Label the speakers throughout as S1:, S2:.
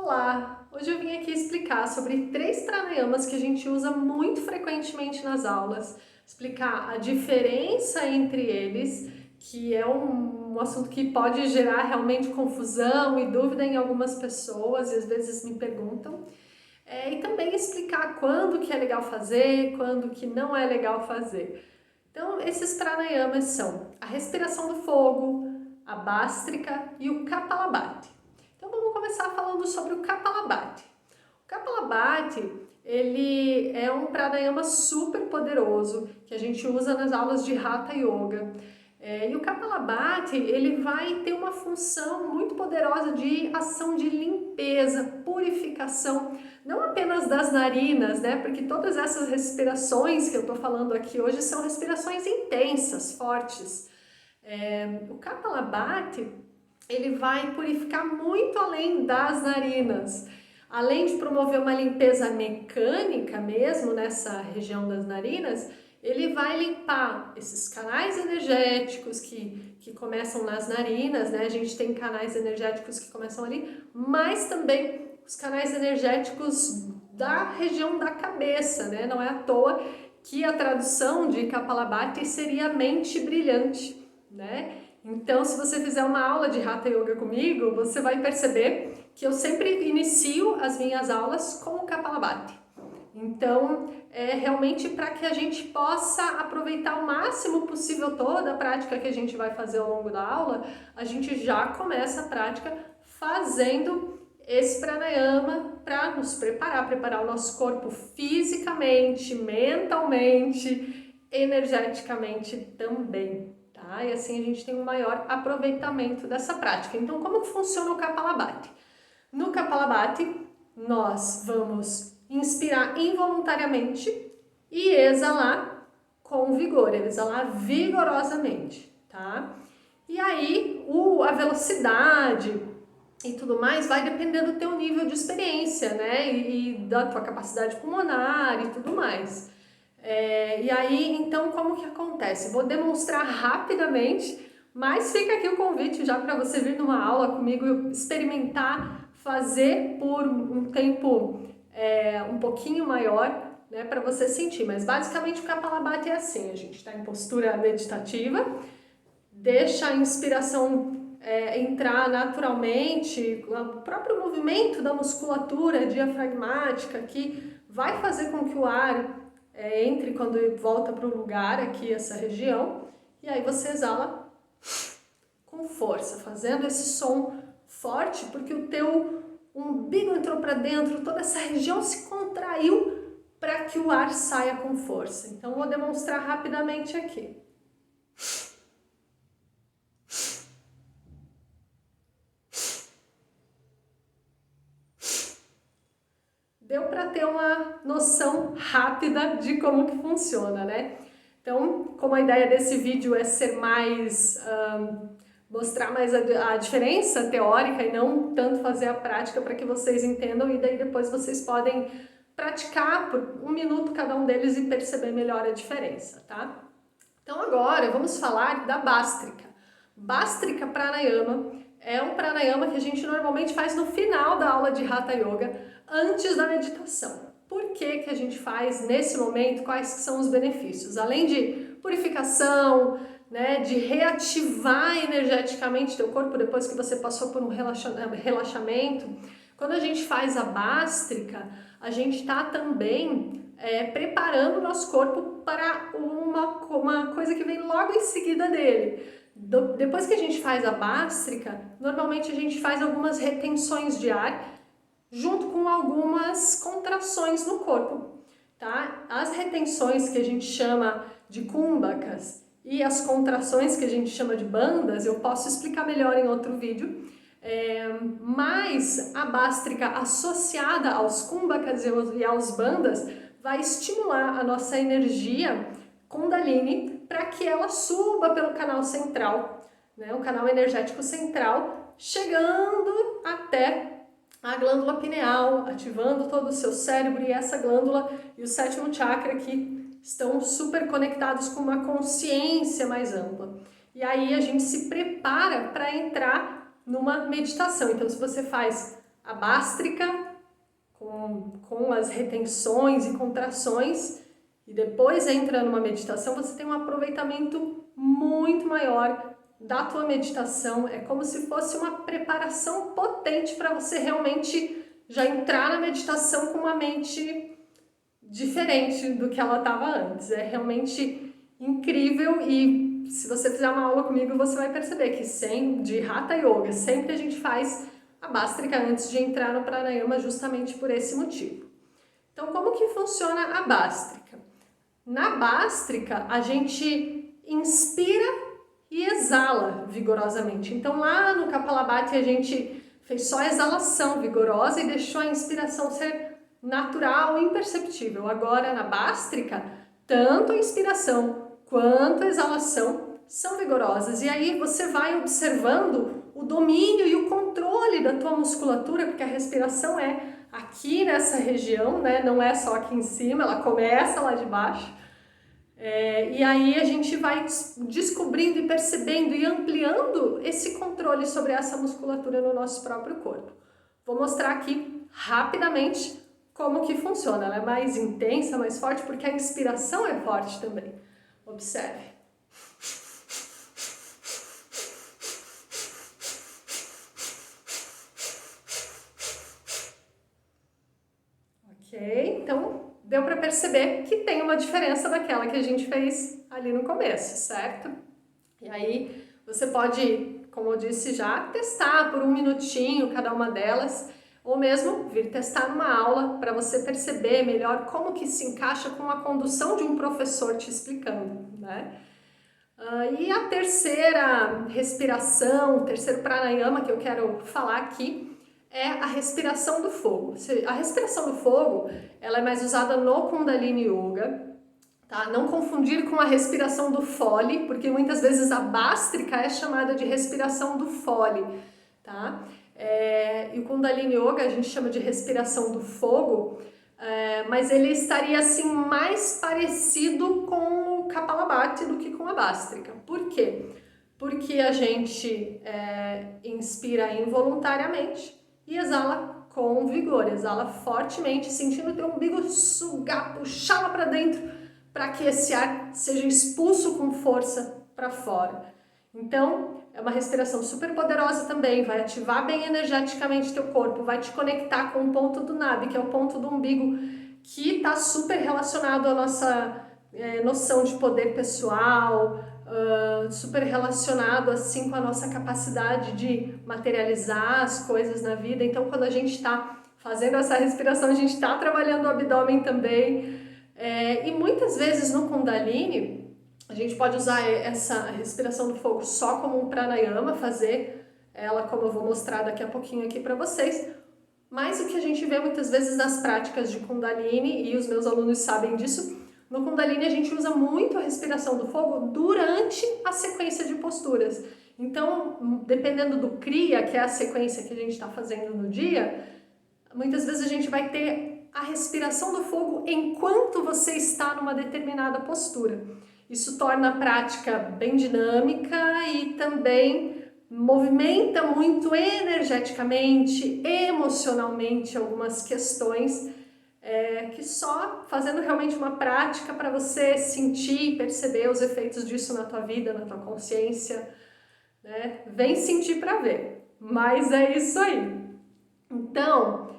S1: Olá! Hoje eu vim aqui explicar sobre 3 pranayamas que a gente usa muito frequentemente nas aulas, explicar a diferença entre eles, que é um assunto que pode gerar realmente confusão e dúvida em algumas pessoas e às vezes me perguntam, e também explicar quando que é legal fazer, quando que não é legal fazer. Então, esses pranayamas são a respiração do fogo, a bástrica e o kapalabhati. Então vamos começar falando sobre o Kapalabhati. O Kapalabhati, ele é um pranayama super poderoso que a gente usa nas aulas de Hatha Yoga. E o Kapalabhati, ele vai ter uma função muito poderosa de ação de limpeza, purificação, não apenas das narinas, né? Porque todas essas respirações que eu estou falando aqui hoje são respirações intensas, fortes. O Kapalabhati, ele vai purificar muito além das narinas. Além de promover uma limpeza mecânica mesmo nessa região das narinas, ele vai limpar esses canais energéticos que começam nas narinas, né? A gente tem canais energéticos que começam ali, mas também os canais energéticos da região da cabeça, né? Não é à toa que a tradução de Kapalabhati seria mente brilhante, né? Então, se você fizer uma aula de Hatha Yoga comigo, você vai perceber que eu sempre inicio as minhas aulas com o Kapalabhati. Então, é realmente para que a gente possa aproveitar o máximo possível toda a prática que a gente vai fazer ao longo da aula, a gente já começa a prática fazendo esse pranayama para nos preparar o nosso corpo fisicamente, mentalmente, energeticamente também. E assim a gente tem um maior aproveitamento dessa prática. Então, como que funciona o Kapalabhati? No Kapalabhati, nós vamos inspirar involuntariamente e exalar com vigor, exalar vigorosamente, tá? E aí, a velocidade e tudo mais vai depender do teu nível de experiência, né? E da tua capacidade pulmonar e tudo mais. E aí, então, como que acontece? Vou demonstrar rapidamente, mas fica aqui o convite já para você vir numa aula comigo e experimentar fazer por um tempo um pouquinho maior, né, para você sentir. Mas basicamente o Kapalabhati é assim, a gente está em postura meditativa, deixa a inspiração entrar naturalmente, o próprio movimento da musculatura diafragmática que vai fazer com que o ar entre quando volta para o lugar aqui, essa região, e aí você exala com força, fazendo esse som forte, porque o teu umbigo entrou para dentro, toda essa região se contraiu para que o ar saia com força. Então, vou demonstrar rapidamente aqui. Deu para ter uma noção rápida de como que funciona, né? Então, como a ideia desse vídeo é ser mais, mostrar mais a diferença teórica e não tanto fazer a prática para que vocês entendam, e daí depois vocês podem praticar por 1 minuto cada um deles e perceber melhor a diferença, tá? Então agora vamos falar da Bhastrika. Bhastrika Pranayama é um pranayama que a gente normalmente faz no final da aula de Hatha Yoga, antes da meditação. Por que que a gente faz nesse momento? Quais que são os benefícios? Além de purificação, né, de reativar energeticamente teu corpo depois que você passou por um relaxamento, quando a gente faz a Bhastrika, a gente está também preparando o nosso corpo para uma coisa que vem logo em seguida dele. Depois que a gente faz a Bhastrika, normalmente a gente faz algumas retenções de ar junto com algumas contrações no corpo, tá? As retenções que a gente chama de kumbhakas e as contrações que a gente chama de bandhas, eu posso explicar melhor em outro vídeo, mas a Bhastrika associada aos kumbhakas e aos bandhas vai estimular a nossa energia Kundalini para que ela suba pelo canal central, né, o canal energético central, chegando até a glândula pineal, ativando todo o seu cérebro, e essa glândula e o 7º chakra que estão super conectados com uma consciência mais ampla. E aí a gente se prepara para entrar numa meditação. Então, se você faz a bástrica com as retenções e contrações, e depois entra numa meditação, você tem um aproveitamento muito maior da tua meditação. É como se fosse uma preparação potente para você realmente já entrar na meditação com uma mente diferente do que ela estava antes. É realmente incrível, e se você fizer uma aula comigo, você vai perceber que de Hatha Yoga, sempre a gente faz a bástrica antes de entrar no pranayama, justamente por esse motivo. Então, como que funciona a bástrica? Na bástrica, a gente inspira e exala vigorosamente. Então, lá no Kapalabhati, a gente fez só a exalação vigorosa e deixou a inspiração ser natural e imperceptível. Agora, na bástrica, tanto a inspiração quanto a exalação são vigorosas. E aí você vai observando o domínio e o controle da tua musculatura, porque a respiração é aqui nessa região, né? Não é só aqui em cima, ela começa lá de baixo. E aí a gente vai descobrindo e percebendo e ampliando esse controle sobre essa musculatura no nosso próprio corpo. Vou mostrar aqui rapidamente como que funciona. Ela é mais intensa, mais forte, porque a inspiração é forte também. Observe. Ok? Então, deu para perceber que tem uma diferença daquela que a gente fez ali no começo, certo? E aí você pode, como eu disse já, testar por 1 minutinho cada uma delas, ou mesmo vir testar numa aula para você perceber melhor como que se encaixa com a condução de um professor te explicando, né? E a terceira respiração, o terceiro pranayama que eu quero falar aqui é a respiração do fogo. A respiração do fogo, ela é mais usada no Kundalini Yoga, tá? Não confundir com a respiração do Foley, porque muitas vezes a bástrica é chamada de respiração do Foley, tá? E o Kundalini Yoga a gente chama de respiração do fogo, mas ele estaria assim mais parecido com o Kapalabhati do que com a bástrica. Por quê? Porque a gente inspira involuntariamente e exala com vigor, exala fortemente, sentindo o teu umbigo sugar, puxar lá para dentro, para que esse ar seja expulso com força para fora. Então, é uma respiração super poderosa também, vai ativar bem energeticamente teu corpo, vai te conectar com o ponto do Nabi, que é o ponto do umbigo, que está super relacionado à nossa noção de poder pessoal, super relacionado assim com a nossa capacidade de materializar as coisas na vida. Então, quando a gente está fazendo essa respiração, a gente está trabalhando o abdômen também. E muitas vezes no Kundalini, a gente pode usar essa respiração do fogo só como um pranayama, fazer ela como eu vou mostrar daqui a pouquinho aqui para vocês. Mas o que a gente vê muitas vezes nas práticas de Kundalini, e os meus alunos sabem disso, no Kundalini a gente usa muito a respiração do fogo durante a sequência de posturas. Então, dependendo do Kriya, que é a sequência que a gente está fazendo no dia, muitas vezes a gente vai ter a respiração do fogo enquanto você está numa determinada postura. Isso torna a prática bem dinâmica e também movimenta muito energeticamente, emocionalmente algumas questões que só fazendo realmente uma prática para você sentir e perceber os efeitos disso na tua vida, na tua consciência, né? Vem sentir para ver, mas é isso aí. Então,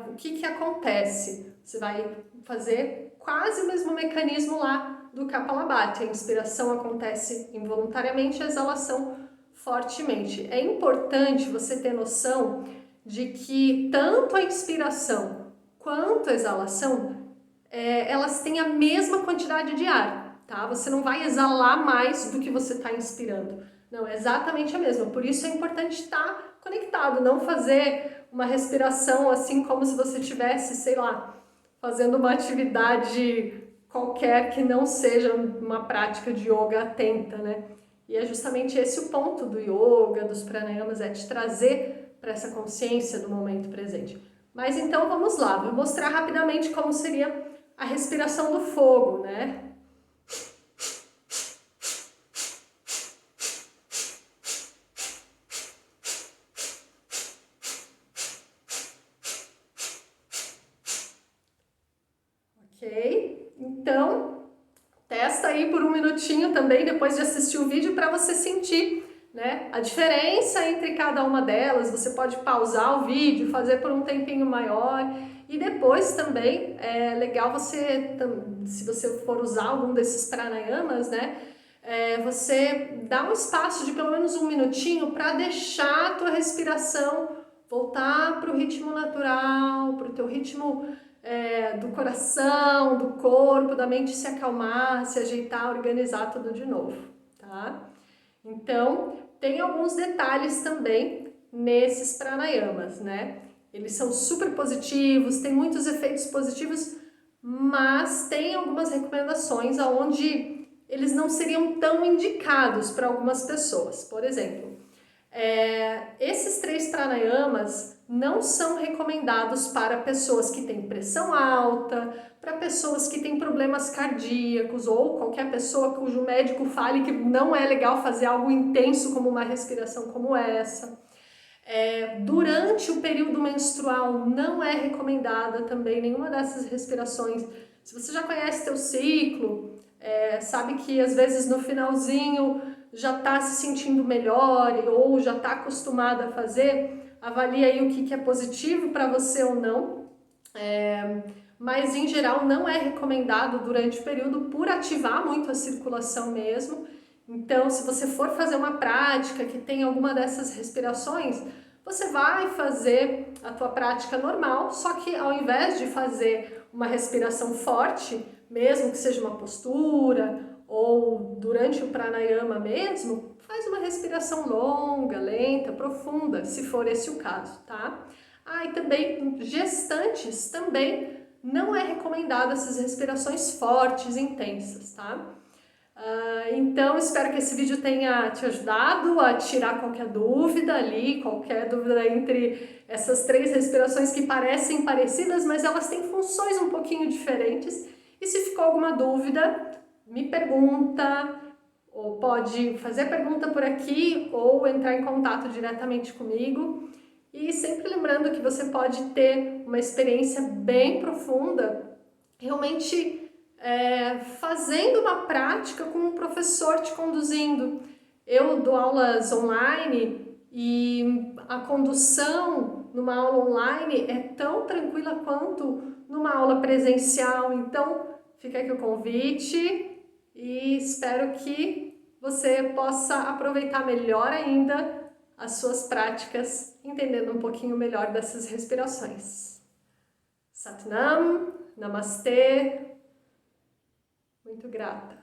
S1: o que acontece? Você vai fazer quase o mesmo mecanismo lá do Kapalabhati. A inspiração acontece involuntariamente, a exalação fortemente. É importante você ter noção de que tanto a inspiração quanto a exalação, elas têm a mesma quantidade de ar, tá? Você não vai exalar mais do que você está inspirando. Não, é exatamente a mesma. Por isso é importante estar conectado, não fazer uma respiração assim como se você estivesse, sei lá, fazendo uma atividade qualquer que não seja uma prática de yoga atenta, né? E é justamente esse o ponto do yoga, dos pranayamas, é te trazer para essa consciência do momento presente. Mas então vamos lá, vou mostrar rapidamente como seria a respiração do fogo, né? Ok? Então, testa aí por um minutinho também depois de assistir o vídeo para você sentir, né, a diferença entre cada uma delas. Você pode pausar o vídeo, fazer por um tempinho maior e depois também é legal você, se você for usar algum desses pranayamas, né, você dá um espaço de pelo menos um minutinho para deixar a tua respiração voltar para o ritmo natural, para o teu ritmo do coração, do corpo, da mente se acalmar, se ajeitar, organizar tudo de novo, tá? Então, tem alguns detalhes também nesses pranayamas, né? Eles são super positivos, tem muitos efeitos positivos, mas tem algumas recomendações onde eles não seriam tão indicados para algumas pessoas. Por exemplo, esses 3 pranayamas não são recomendados para pessoas que têm pressão alta, para pessoas que têm problemas cardíacos ou qualquer pessoa cujo médico fale que não é legal fazer algo intenso como uma respiração como essa. Durante o período menstrual não é recomendada também nenhuma dessas respirações. Se você já conhece teu ciclo, sabe que às vezes no finalzinho já está se sentindo melhor ou já está acostumada a fazer, avalie aí o que é positivo para você ou não. Mas em geral não é recomendado durante o período por ativar muito a circulação mesmo. Então, se você for fazer uma prática que tem alguma dessas respirações, você vai fazer a tua prática normal, só que ao invés de fazer uma respiração forte, mesmo que seja uma postura ou durante o pranayama mesmo, faz uma respiração longa, lenta, profunda, se for esse o caso, tá? E também gestantes também não é recomendado essas respirações fortes, intensas, tá? Então, espero que esse vídeo tenha te ajudado a tirar qualquer dúvida ali, qualquer dúvida entre essas 3 respirações que parecem parecidas, mas elas têm funções um pouquinho diferentes. E se ficou alguma dúvida, me pergunta, ou pode fazer pergunta por aqui, ou entrar em contato diretamente comigo. E sempre lembrando que você pode ter uma experiência bem profunda, realmente fazendo uma prática com um professor te conduzindo. Eu dou aulas online e a condução numa aula online é tão tranquila quanto numa aula presencial. Então, fica aqui o convite e espero que você possa aproveitar melhor ainda as suas práticas, entendendo um pouquinho melhor dessas respirações. Satnam, Namastê, muito grata.